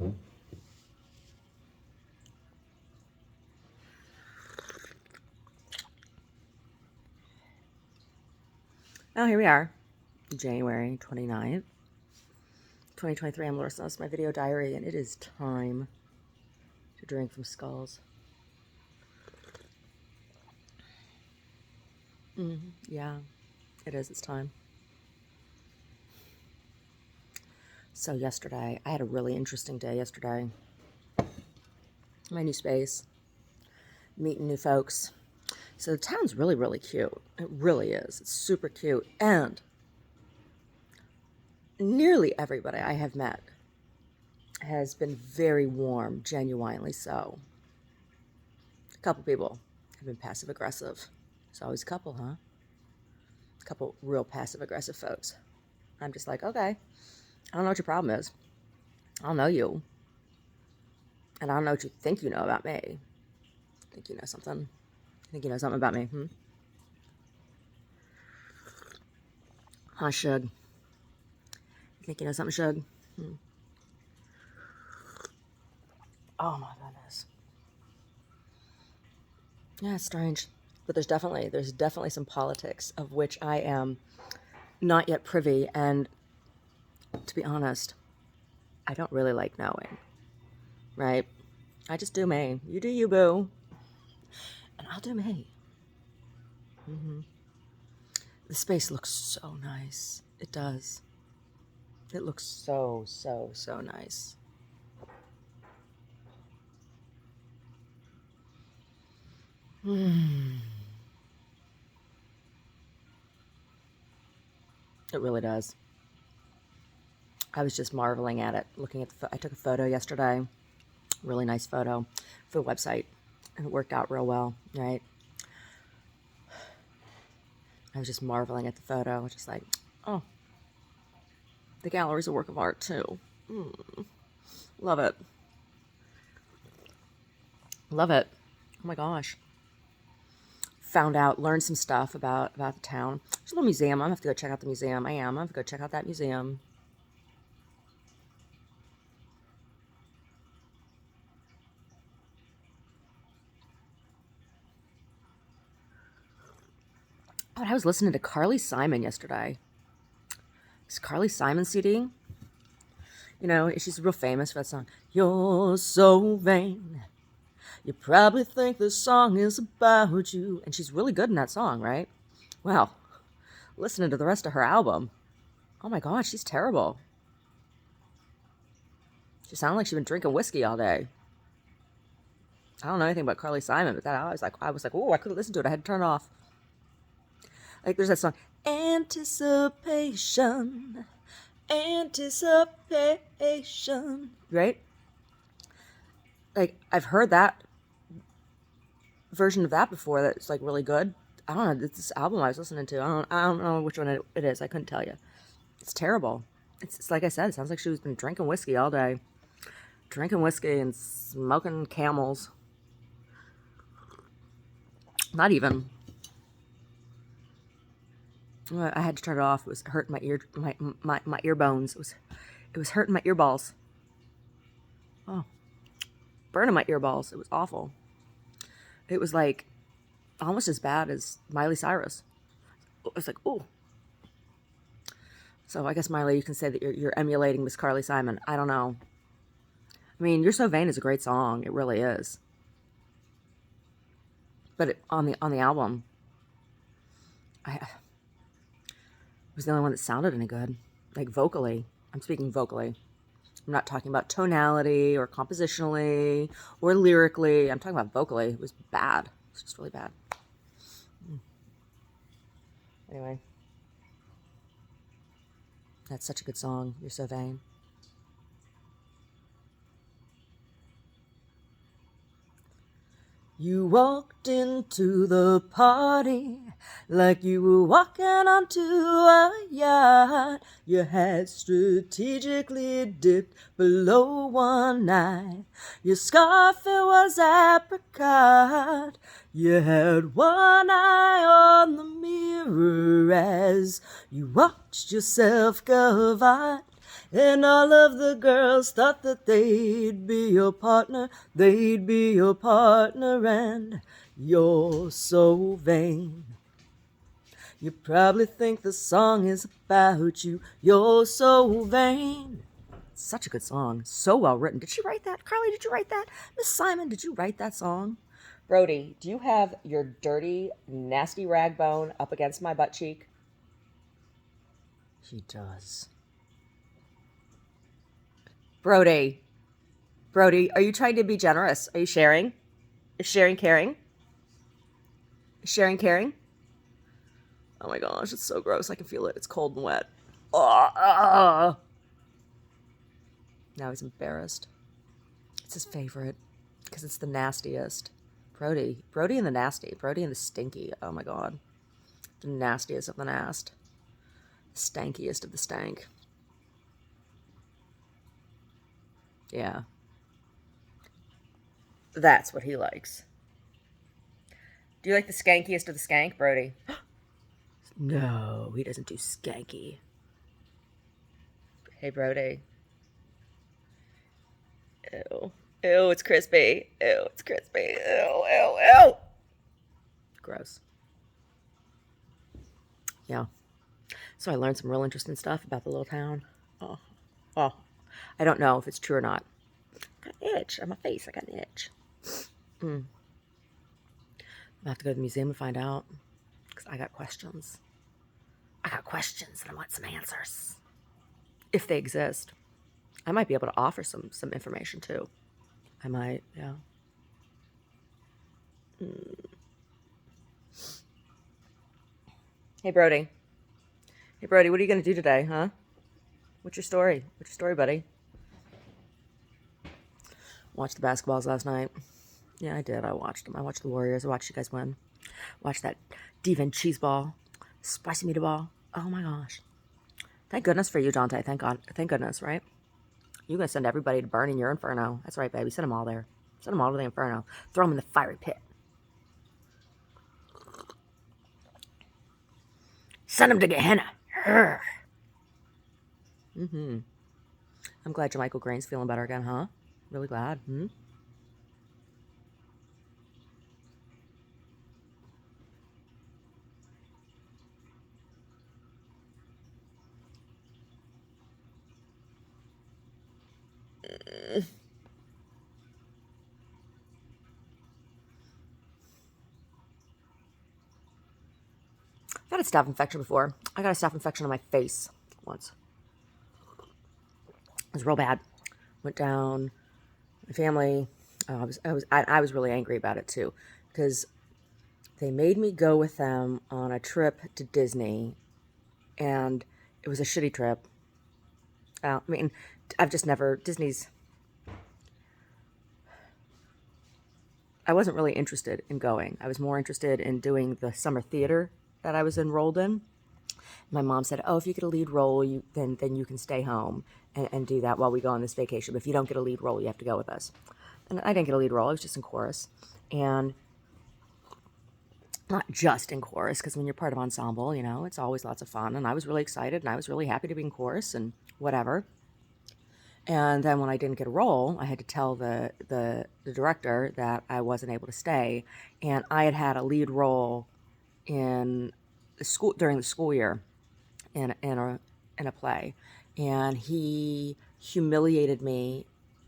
Oh, here we are, January 29th, 2023. I'm Larissa. It's my video diary, and it is time to drink from skulls. Yeah, it is. It's time. So yesterday, I had a really interesting day yesterday. My new space, meeting new folks. So the town's really, really cute. It really is. It's super cute. And nearly everybody I have met has been very warm, genuinely so. A couple people have been passive aggressive. There's always a couple, huh? A couple real passive aggressive folks. I'm just like, okay, I don't know what your problem is. I don't know you. And I don't know what you think you know about me. I think you know something. I think you know something about me, Huh, Shug? You think you know something, Shug? Oh my goodness. Yeah, it's strange. But there's definitely some politics of which I am not yet privy, and to be honest, I don't really like knowing. Right? I just do me. You do you, boo. And I'll do me. The space looks so nice. It does. It looks so, so, so nice. It really does. I was just marveling at it, looking at I took a photo yesterday, really nice photo for the website, and it worked out real well, right? I was just marveling at the photo. I was just like, oh, the gallery's a work of art too. Love it. Love it. Oh my gosh. Learned some stuff about the town. There's a little museum. I'm gonna have to go check out the museum. I'm gonna have to go check out that museum. But I was listening to Carly Simon yesterday. It's Carly Simon CD. You know, she's real famous for that song. You're so vain. You probably think this song is about you. And she's really good in that song, right? Well, listening to the rest of her album, oh my gosh, she's terrible. She sounded like she'd been drinking whiskey all day. I don't know anything about Carly Simon, but that I was like, oh, I couldn't listen to it. I had to turn it off. Like, there's that song, Anticipation, right? Like, I've heard that version of that before. That's like really good. I don't know. It's this album I was listening to. I don't know which one it is. I couldn't tell you. It's terrible. It's like I said. It sounds like she's been drinking whiskey all day, drinking whiskey and smoking Camels. Not even. I had to turn it off. It was hurting my ear bones. It was hurting my ear balls. Oh, burning my ear balls. It was awful. It was like almost as bad as Miley Cyrus. It was like, oh. So I guess, Miley, you can say that you're emulating Miss Carly Simon. I don't know. I mean, You're So Vain is a great song. It really is. But on the album, it was the only one that sounded any good. Like vocally. I'm speaking vocally. I'm not talking about tonality or compositionally or lyrically. I'm talking about vocally. It was bad. It's just really bad. Anyway. That's such a good song. You're So Vain. You walked into the party like you were walking onto a yacht. You had strategically dipped below one eye. Your scarf, it was apricot. You had one eye on the mirror as you watched yourself gavotte And all of the girls thought that they'd be your partner, they'd be your partner, and you're so vain. You probably think the song is about you, you're so vain. Such a good song, so well written. Did she write that? Carly, did you write that? Miss Simon, did you write that song? Brody, do you have your dirty, nasty rag bone up against my butt cheek? She does. Brody, are you trying to be generous? Are you sharing? Is sharing caring? Is sharing caring? Oh my gosh, it's so gross. I can feel it. It's cold and wet. Now he's embarrassed. It's his favorite because it's the nastiest. Brody and the nasty. Brody and the stinky. Oh my god. The nastiest of the nast. Stankiest of the stank. Yeah. That's what he likes. Do you like the skankiest of the skank, Brody? No, he doesn't do skanky. Hey, Brody. Ew. Ew, it's crispy. Ew, it's crispy. Ew, ew, ew. Gross. Yeah. So I learned some real interesting stuff about the little town. Oh. I don't know if it's true or not. I got an itch on my face. I got an itch. I'll have to go to the museum and find out. Because I got questions. And I want some answers. If they exist. I might be able to offer some information too. I might, yeah. Hey, Brody. Hey, Brody, what are you going to do today, huh? What's your story? Buddy? Watched the basketballs last night. Yeah, I did. I watched them. I watched the Warriors. I watched you guys win. Watched that Divan cheese ball. Spicy meatball. Oh my gosh. Thank goodness for you, Dante. Thank God. Thank goodness, right? You're going to send everybody to burn in your inferno. That's right, baby. Send them all there. Send them all to the inferno. Throw them in the fiery pit. Send them to Gehenna. I'm glad Jermichael Green's feeling better again, huh? Really glad. I've had a staph infection before. I got a staph infection on my face once. It was real bad. Went down. My family. I was really angry about it too, because they made me go with them on a trip to Disney, and it was a shitty trip. I mean, I've just never Disney's. I wasn't really interested in going. I was more interested in doing the summer theater that I was enrolled in. My mom said, "Oh, if you get a lead role, then you can stay home and do that while we go on this vacation. But if you don't get a lead role, you have to go with us." And I didn't get a lead role. I was just in chorus, and not just in chorus, because when you're part of ensemble, it's always lots of fun. And I was really excited, and I was really happy to be in chorus and whatever. And then when I didn't get a role, I had to tell the director that I wasn't able to stay. And I had a lead role in the school during the school year in a play, and he humiliated me,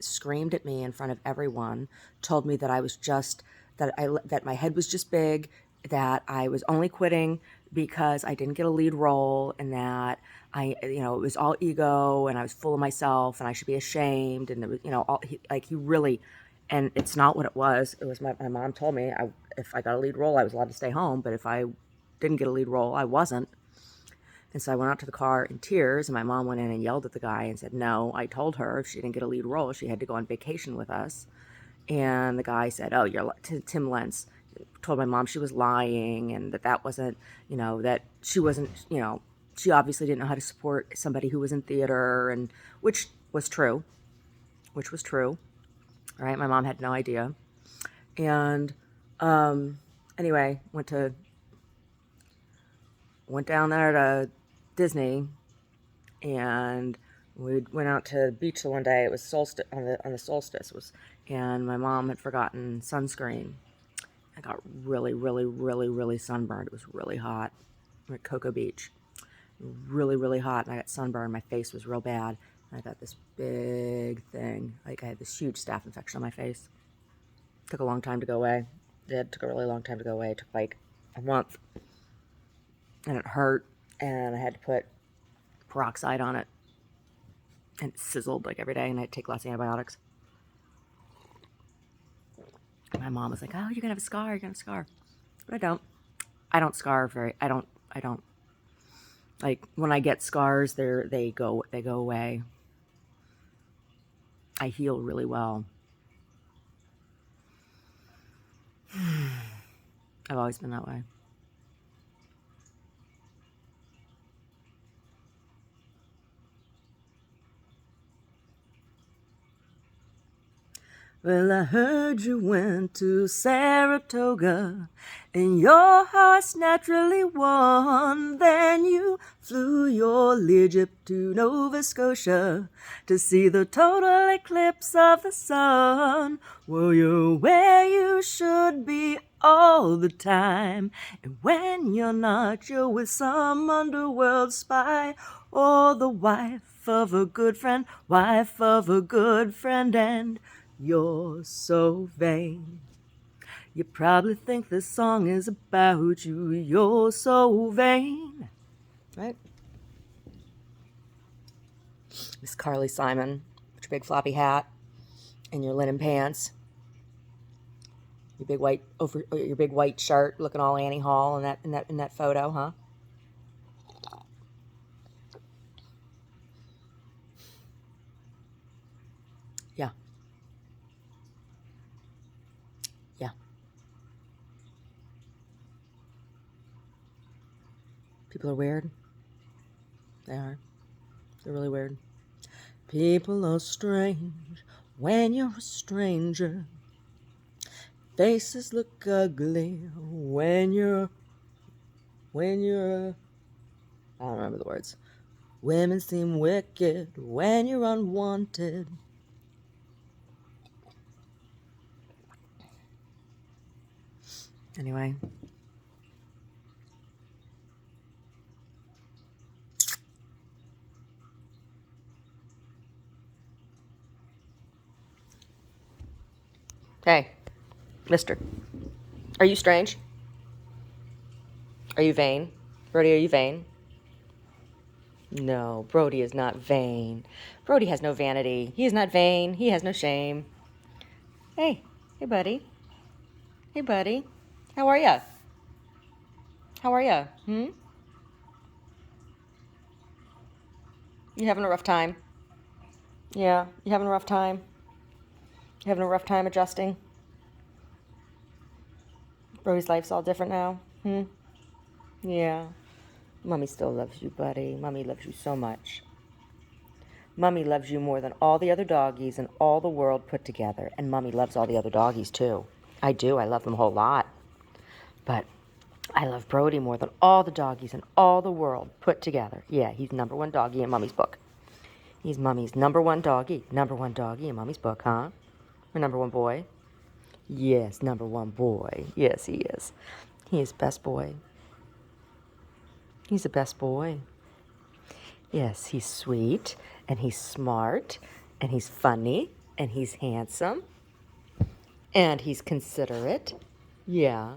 screamed at me in front of everyone, told me that I was just that my head was just big, that I was only quitting because I didn't get a lead role, and that it was all ego, and I was full of myself, and I should be ashamed, and it was, he really, and it's not what it was. It was my mom told me if I got a lead role, I was allowed to stay home, but if I didn't get a lead role, I wasn't. And so I went out to the car in tears, and my mom went in and yelled at the guy and said, "No, I told her if she didn't get a lead role, she had to go on vacation with us." And the guy said, "Oh, Tim Lentz told my mom she was lying, and that wasn't, that she wasn't, she obviously didn't know how to support somebody who was in theater," and which was true. Right? My mom had no idea. And anyway, went down there to Disney, and We went out to the beach the one day. It was solstice on the solstice and my mom had forgotten sunscreen. I got really, really, really, really sunburned. It was really hot. We're at Cocoa Beach. Really, really hot, and I got sunburned. My face was real bad. And I got this big thing. Like, I had this huge staph infection on my face. Took a long time to go away. It took a really long time to go away. It took like a month. And it hurt, and I had to put peroxide on it. And it sizzled like every day, and I had to take lots of antibiotics. My mom was like, oh, you're going to have a scar, you're going to have a scar. But I don't. I don't scar I don't. Like, when I get scars, they go away. I heal really well. I've always been that way. Well, I heard you went to Saratoga, and your heart's naturally won. Then you flew your Learjet to Nova Scotia to see the total eclipse of the sun. Well, you're where you should be all the time, and when you're not, you're with some underworld spy or the wife of a good friend, and you're so vain. You probably think this song is about you. You're so vain. Right? Miss Carly Simon, with your big floppy hat and your linen pants, your big white shirt, looking all Annie Hall in that photo, huh? Yeah. Yeah. People are weird. They are. They're really weird. People are strange when you're a stranger. Faces look ugly when you're I don't remember the words. Women seem wicked when you're unwanted. Anyway. Hey, mister. Are you strange? Are you vain? Brody, are you vain? No, Brody is not vain. Brody has no vanity. He is not vain. He has no shame. Hey, hey, buddy. Hey, buddy. How are ya? How are ya? You having a rough time? Yeah, you having a rough time? You having a rough time adjusting? Brody's life's all different now. Yeah. Mommy still loves you, buddy. Mommy loves you so much. Mommy loves you more than all the other doggies in all the world put together. And Mommy loves all the other doggies, too. I do. I love them a whole lot. But I love Brody more than all the doggies in all the world put together. Yeah, he's number one doggie in Mommy's book. He's Mommy's number one doggie. Number one doggie in Mommy's book, huh? Or number one boy? Yes, number one boy. Yes, he is. He is best boy. He's the best boy. Yes, he's sweet, and he's smart, and he's funny, and he's handsome, and he's considerate. Yeah.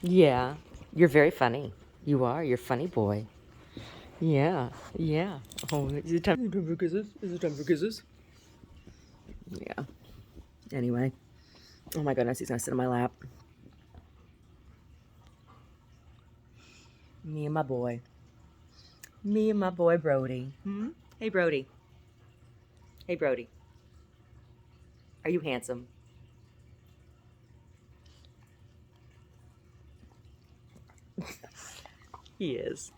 Yeah. You're very funny. You are. You're a funny boy. Yeah. Yeah. Oh, is it time for kisses? Is it time for kisses? Yeah. Anyway. Oh my goodness, he's gonna sit on my lap. Me and my boy. Me and my boy Brody. Hey, Brody. Hey, Brody. Are you handsome? He is.